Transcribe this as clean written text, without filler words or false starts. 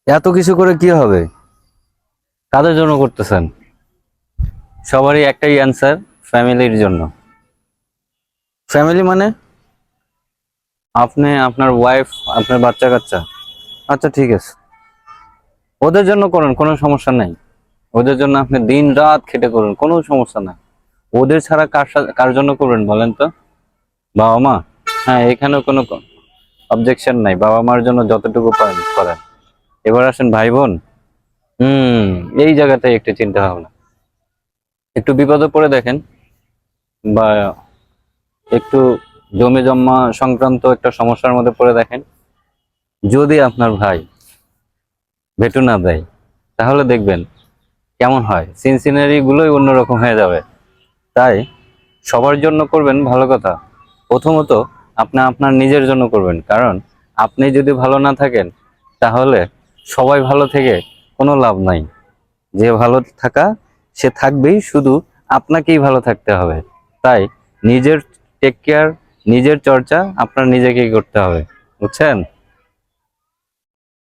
এত কিছু করে কি হবে? কাদের জন্য করতেছেন? সবারই একটাই অ্যান্সার, ফ্যামিলির জন্য। ফ্যামিলি মানে আপনি, আপনার ওয়াইফ, আপনার বাচ্চা কাচ্চা। আচ্ছা ঠিক আছে, ওদের জন্য করুন, কোনো সমস্যা নাই। ওদের জন্য আপনি দিন রাত খেটে করুন, কোনো সমস্যা নাই। ওদের ছাড়া কার জন্য করবেন বলেন তো? বাবা মা। হ্যাঁ, এখানেও কোনো অবজেকশন নাই, বাবা মার জন্য যতটুকু পারেন করেন। এবার আসেন ভাই বোন। হুম, এই জায়গাটাই একটু চিন্তা ভাবনা। একটু বিপদে পড়ে দেখেন, বা একটু জমি জমা সংক্রান্ত একটা সমস্যার মধ্যে পড়ে দেখেন, যদি আপনার ভাই ভেটো না দেয়, তাহলে দেখবেন কেমন হয়, সিনসিনারি গুলোই অন্যরকম হয়ে যাবে। তাই সবার জন্য করবেন ভালো কথা, প্রথমত আপনি আপনার নিজের জন্য করবেন। কারণ আপনি যদি ভালো না থাকেন, তাহলে সবাই ভালো থেকে কোনো লাভ নাই। যে ভালো থাকা, সে থাকবেই, শুধু আপনাকেই ভালো থাকতে হবে। তাই নিজের টেক কেয়ার, নিজের চর্চা আপনার নিজেকেই করতে হবে, বুঝছেন?